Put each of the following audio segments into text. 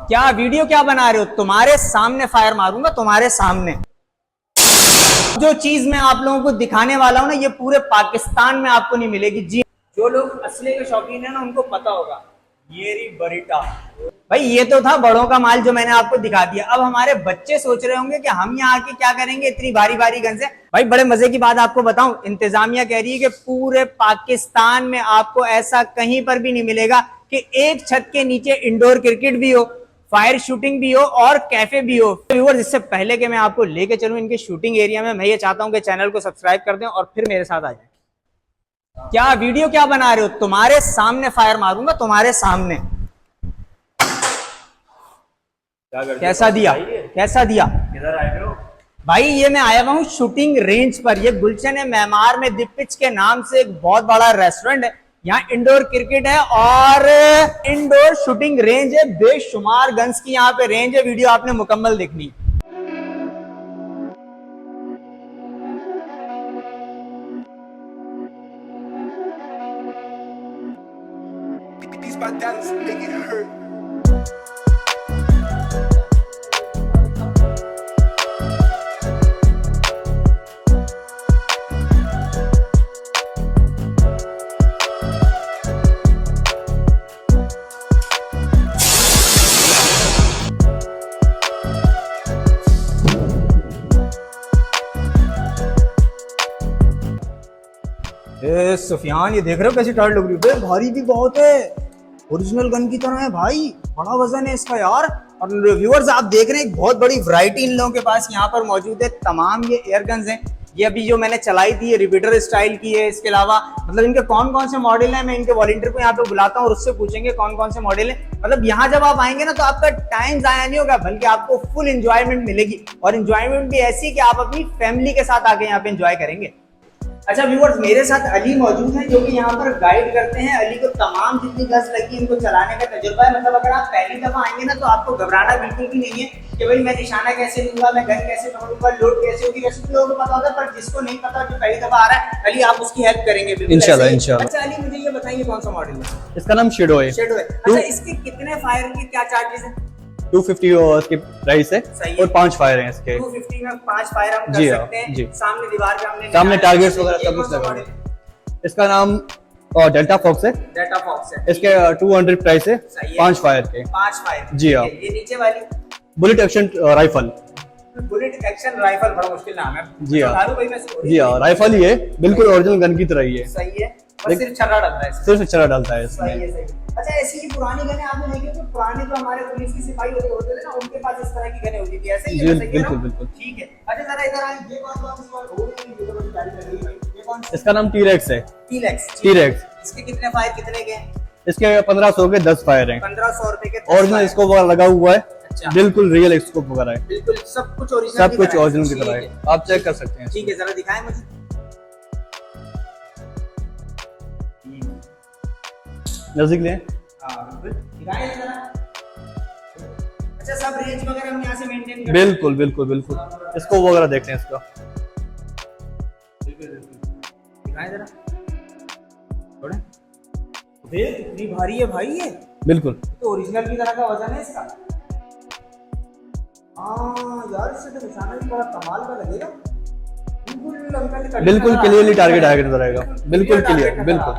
क्या वीडियो क्या बना रहे हो? तुम्हारे सामने फायर मारूंगा, तुम्हारे सामने। जो चीज मैं आप लोगों को दिखाने वाला हूं ना, ये पूरे पाकिस्तान में आपको नहीं मिलेगी। जी, जो लोग असली के शौकीन है ना, उनको पता होगा। ये रही बरीटा। भाई ये तो था बड़ों का माल जो मैंने आपको दिखा दिया। अब हमारे बच्चे सोच रहे होंगे कि हम यहाँ आके क्या करेंगे इतनी भारी भारी गन से। भाई बड़े मजे की बात आपको बताऊं, इंतजामिया कह रही है कि पूरे पाकिस्तान में आपको ऐसा कहीं पर भी नहीं मिलेगा कि एक छत के नीचे इंडोर क्रिकेट भी हो, फायर शूटिंग भी हो और कैफे भी हो। व्यूअर्स, इससे पहले कि मैं आपको लेके चलूं इनके शूटिंग एरिया में, मैं ये चाहता हूं कि चैनल को सब्सक्राइब कर दें और फिर मेरे साथ आ जाए। क्या वीडियो क्या बना रहे हो? तुम्हारे सामने फायर मारूंगा, तुम्हारे सामने। कैसा दिया, कैसा दिया? किधर आए हो भाई ये मैं आया हुआ हूँ शूटिंग रेंज पर। ये गुलशन है मेमार में, दी पिच के नाम से एक बहुत बड़ा रेस्टोरेंट है। यहाँ इंडोर क्रिकेट है और इंडोर शूटिंग रेंज है। बेशुमार गन्स की यहाँ पे रेंज है। वीडियो आपने मुकम्मल देखनी। सुफियान, ये देख रहे हो कैसी टाइट लग रही है? भारी भी बहुत है, ओरिजिनल गन की तरह है भाई। बड़ा वजन है इसका यार। और व्यूअर्स, आप देख रहे हैं एक बहुत बड़ी वैरायटी इन लोगों के पास यहाँ पर मौजूद है। तमाम ये एयर गन्स हैं। ये अभी जो मैंने चलाई थी ये रिपीटर स्टाइल की है। इसके अलावा मतलब इनके कौन कौन से मॉडल हैं, मैं इनके वॉलंटियर को यहाँ पे बुलाता हूँ और उससे पूछेंगे कौन कौन से मॉडल हैं। मतलब यहाँ जब आप आएंगे ना तो आपका टाइम जाया नहीं होगा, बल्कि आपको फुल एंजॉयमेंट मिलेगी। और एंजॉयमेंट भी ऐसी कि आप अपनी फैमिली के साथ आके यहाँ पे एंजॉय करेंगे। अच्छा व्यूअर्स, मेरे साथ अली मौजूद हैं जो कि यहाँ पर गाइड करते हैं। अली को तमाम जितनी गन्स लगी इनको चलाने का तजुर्बा है। मतलब अगर आप पहली दफा आएंगे ना तो आपको घबराना बिल्कुल भी नहीं है कि भाई मैं निशाना कैसे लूंगा, मैं गन कैसे पकड़ूंगा, लोड कैसे होगी। वैसे तो लोगों को पता होता है, पर जिसको नहीं पता जो पहली दफा आ रहा है, अली आप उसकी हेल्प करेंगे इंशाल्लाह इंशाल्लाह। अच्छा अली, मुझे ये बताइए कौन सा मॉडल है? इसका नाम शेडो है। शेडो है। अच्छा, इसके कितने फायर के क्या चार्जेस है? 250 इसकी प्राइस है और 5 फायर हैं इसके। 250 में 5 फायर हम कर सकते हैं। जी, सामने दीवार पे हमने सामने टारगेट्स वगैरह सब कुछ लगा है। इसका नाम डेल्टा फॉक्स है। डेल्टा फॉक्स है। इसके 200 प्राइस है, 5 फायर के। 5 फायर। जी हाँ। ये नीचे वाली bullet action rifle. Bullet action rifle, बड़ा मुश्किल नाम है। जी हाँ, जी हाँ, राइफल ही है, बिल्कुल ओरिजिनल गन की तरह ही है। सही है, बस सिर्फ छर्रा डालता है। सिर्फ छर्रा डालता है सही है, सही है। अच्छा, ऐसी ही पुरानी गनें आपने देखी तो पुराने जो हमारे पुलिस की सिपाही होते थे ना, उनके पास इस तरह की गनें होती थी, ऐसे ही है? बिल्कुल बिल्कुल। ठीक है। अच्छा जरा इधर आइए, ये कौन सा ये कौन? इसका नाम टीरेक्स है। टीरेक्स। इसके कितने फायर कितने के हैं? इसके 1500 के 10 फायर हैं। 1500 रुपए के ओरिजिनल स्कोप वगैरह लगा हुआ है। बिल्कुल रियल स्कोप वगैरह है। बिल्कुल सब कुछ ओरिजिनल की तरह है। आप चेक कर सकते हैं। ठीक है, जरा दिखाएं मुझे। नजदीक लें। हाँ बिल्कुल, दिखाएं जरा। अच्छा, सब रेंज वगैरह हम यहाँ से मेंटेन करते हैं? बिल्कुल बिल्कुल बिल्कुल। स्कोप वगैरह देख लें इसका। दिखाएं जरा थोड़ा। कितनी भारी है भाई ये। बिल्कुल, तो ओरिजिनल की तरह का वजन है इसका। हाँ यार, इससे तो निशाना भी बड़ा कमाल का लगेगा। बिल्कुल क्लियरली टारगेट आएगा, नजर आएगा। बिल्कुल क्लियर, बिल्कुल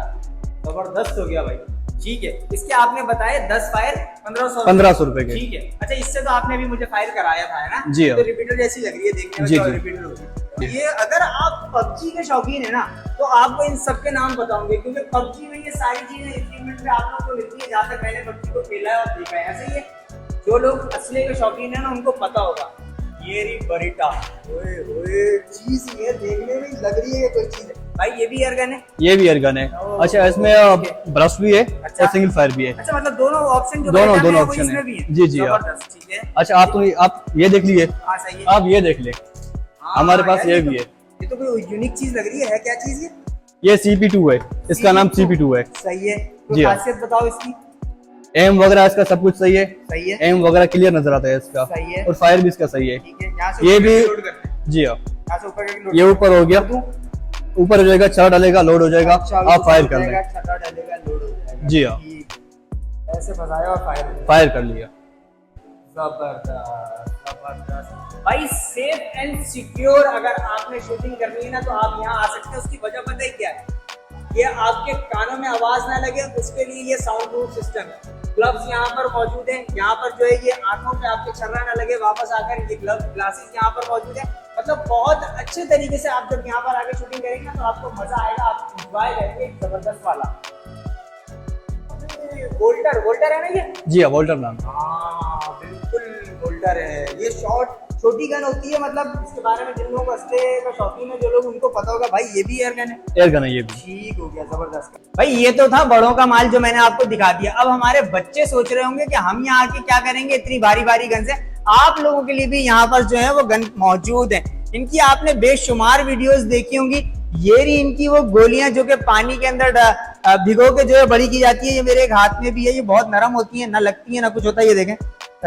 जबरदस्त हो गया भाई। ठीक है, इसके आपने बताए 10 फायर 1500 रुपए के। ठीक है। अच्छा, इससे तो आपने भी मुझे फायर कराया था, है ना? जी, तो रिपीटर जैसी लग रही है देखने में। जी, रिपीटर होगी ये। अगर आप पबजी के शौकीन है ना तो आपको इन सब के नाम बताऊंगे, क्योंकि पबजी में ये सारी चीजें इक्विपमेंट पे आप लोगों को मिलती है। जहाँ तक मैंने पबजी को खेला है और देखा है, ऐसे ही है। जो लोग असली के शौकीन है ना उनको पता होगा। ये रही बरीटा। ओए ओए, चीज ये देखने में लग रही है कोई चीज है भाई। ये भी एयर गन है? ये भी एयर गन है। अच्छा, इसमें ब्रश भी है और सिंगल फायर भी है। अच्छा, मतलब दोनों ऑप्शन जो दोनों ऑप्शन है। जी जी, ठीक है। अच्छा, आप ये देख लीजिए। हाँ सही है। आप ये देख ले, हमारे पास ये भी है। ये तो कोई यूनिक चीज लग रही है। क्या चीज है ये? CP2 है। इसका नाम CP2 है। सही है। कोई खासियत बताओ इसकी? एम वगैरह इसका सब कुछ सही है। सही है। एम वगैरह क्लियर नजर आता है इसका। सही है। और फायर भी इसका सही है। ठीक है। यहाँ से ये भी जी हाँ, यहाँ से ऊपर ये ऊपर हो गया, ऊपर हो जाएगा, छड़ा डालेगा, लोड हो जाएगा, आप फायर कर लेंगे। छड़ा डालेगा, लोड हो जाएगा। जी हाँ, ऐसे फंसाया और फायर फायर कर लिया। जबरदस्त जबरदस्त भाई, सेफ एंड सिक्योर अगर आपने शूटिंग करनी है ना तो आप यहाँ आ सकते हैं। उसकी वजह पता है क्या है? ये आपके कानों में आवाज ना लगे उसके लिए ये साउंड प्रूफ सिस्टम है। ग्लव्स यहाँ पर मौजूद है, यहाँ पर जो है ये आंखों पे आपके छर्रा ना लगे वापस आकर, ये ग्लासेस यहाँ पर मौजूद है। मतलब बहुत अच्छे तरीके से आप जब यहाँ पर आके शूटिंग करेंगे ना तो आपको मजा आएगा, आप एंजॉय करेंगे जबरदस्त वाला। वोल्टर है ना ये? जी हाँ, वोल्टर नाम। हाँ बिल्कुल वोल्टर है। ये शॉर्ट छोटी गन होती है, मतलब इसके बारे में जिन लोगों को असले का शौकीन है, जो लोग उनको पता होगा भाई ये भी एयर गन है। एयर गन है ये भी। ठीक हो गया, जबरदस्त भाई। ये तो था बड़ों का माल जो मैंने आपको दिखा दिया। अब हमारे बच्चे सोच रहे होंगे कि हम यहाँ आके क्या करेंगे इतनी भारी भारी गन से। आप लोगों के लिए भी यहाँ पर जो है वो गन मौजूद है। इनकी आपने बेशुमार वीडियोस देखी होंगी। ये रही इनकी वो गोलियां जो कि पानी के अंदर भिगो के जो है बड़ी की जाती है। ये मेरे एक हाथ में भी है, ये बहुत नरम होती है, ना लगती है ना कुछ होता है। ये देखें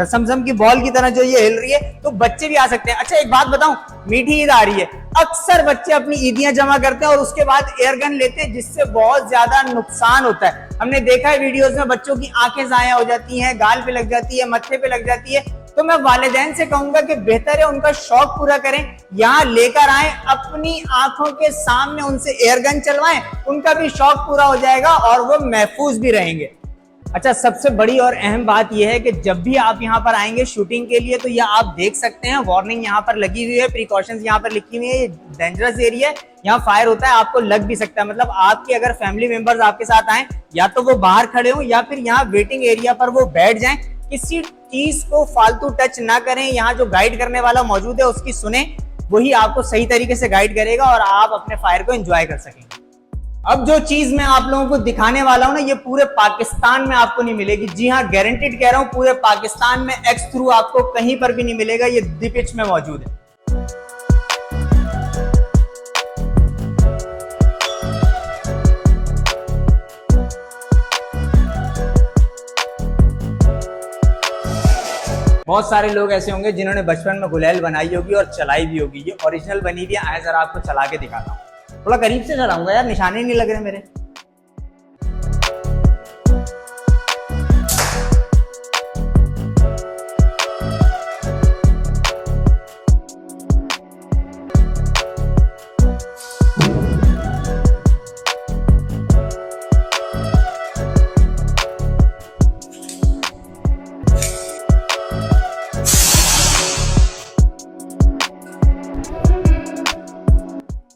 समसम की बॉल की तरह जो ये हिल रही है, तो बच्चे भी आ सकते हैं। अच्छा एक बात बताऊं, मीठी ईद आ रही है, अक्सर बच्चे अपनी ईदियां जमा करते हैं और उसके बाद एयर गन लेते हैं, जिससे बहुत ज्यादा नुकसान होता है। हमने देखा है वीडियोस में बच्चों की आंखें जाया हो जाती हैं, गाल पे लग जाती है, मत्थे पे लग जाती है। तो मैं वालिदैन से कहूंगा कि बेहतर है उनका शौक पूरा करें, यहाँ लेकर आए, अपनी आंखों के सामने उनसे एयर गन चलवाएं, उनका भी शौक पूरा हो जाएगा और वो महफूज भी रहेंगे। अच्छा सबसे बड़ी और अहम बात यह है कि जब भी आप यहाँ पर आएंगे शूटिंग के लिए तो यह आप देख सकते हैं वार्निंग यहाँ पर लगी हुई है, प्रिकॉशंस यहाँ पर लिखी हुई है। ये डेंजरस एरिया है, यहाँ फायर होता है, आपको लग भी सकता है। मतलब आपके अगर फैमिली मेंबर्स आपके साथ आए, या तो वो बाहर खड़े हो या फिर यहाँ वेटिंग एरिया पर वो बैठ जाएं। किसी चीज को फालतू टच ना करें। यहाँ जो गाइड करने वाला मौजूद है उसकी सुने, वही आपको सही तरीके से गाइड करेगा और आप अपने फायर को एंजॉय कर सकेंगे। अब जो चीज मैं आप लोगों को दिखाने वाला हूं ना, ये पूरे पाकिस्तान में आपको नहीं मिलेगी। जी हाँ, गारंटीड कह रहा हूं, पूरे पाकिस्तान में एक्स थ्रू आपको कहीं पर भी नहीं मिलेगा। ये दी पिच में मौजूद है। बहुत सारे लोग ऐसे होंगे जिन्होंने बचपन में गुलेल बनाई होगी और चलाई भी होगी। ये ओरिजिनल बनी हुई है। आए जरा आपको चला के दिखाता हूँ, थोड़ा करीब से चलाऊंगा यार, निशाने नहीं लग रहे मेरे।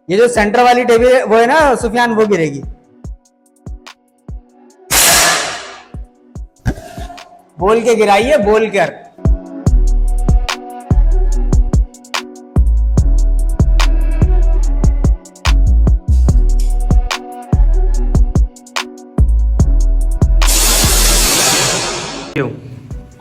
ये जो सेंटर वाली टेबल वो है ना सुफियान, वो गिरेगी। बोल के गिराइए, बोल कर।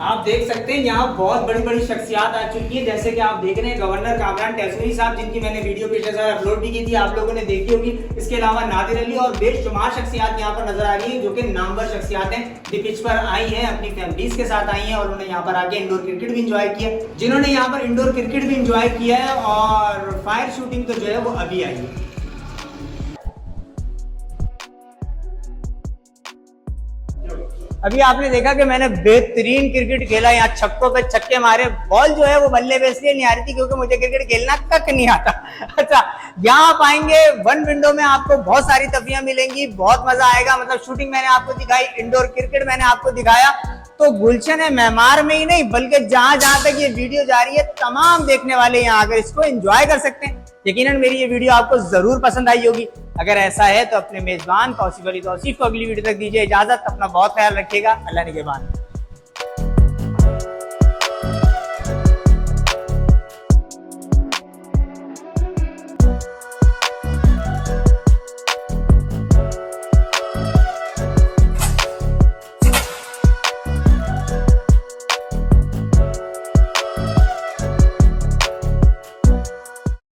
आप देख सकते हैं यहाँ बहुत बड़ी बड़ी शख्सियात आ चुकी है, जैसे कि आप देख रहे हैं गवर्नर कामरान टैसूरी साहब, जिनकी मैंने वीडियो पिछले साल अपलोड भी की थी, आप लोगों ने देखी होगी। इसके अलावा नादिर अली और बेशुमार शख्सियात यहाँ पर नजर आ रही है, जो कि नामवर शख्सियात हैं, दी पिच पर आई हैं, अपनी फैमिलीज के साथ आई हैं और उन्होंने यहाँ पर आके इंडोर क्रिकेट भी इंजॉय किया। जिन्होंने यहाँ पर इंडोर क्रिकेट भी इंजॉय किया है और फायर शूटिंग तो जो है वो अभी आई है। अभी आपने देखा कि मैंने बेहतरीन क्रिकेट खेला, यहाँ छक्कों पे छक्के मारे। बॉल जो है वो बल्ले पे इसलिए नहीं आ रही थी क्योंकि मुझे क्रिकेट खेलना तक नहीं आता। अच्छा, यहाँ आप आएंगे, वन विंडो में आपको बहुत सारी तफरियां मिलेंगी, बहुत मजा आएगा। मतलब शूटिंग मैंने आपको दिखाई, इंडोर क्रिकेट मैंने आपको दिखाया, तो गुलशन है मेमार में ही नहीं बल्कि जहां जहां तक ये वीडियो जा रही है, तमाम देखने वाले यहाँ आकर इसको एंजॉय कर सकते हैं। यकीनन मेरी ये वीडियो आपको जरूर पसंद आई होगी। अगर ऐसा है तो अपने मेजबान तौसीफ अली तौसीफ को अगली वीडियो तक दीजिए इजाजत। अपना बहुत ख्याल रखिएगा। अल्लाह निगहबान।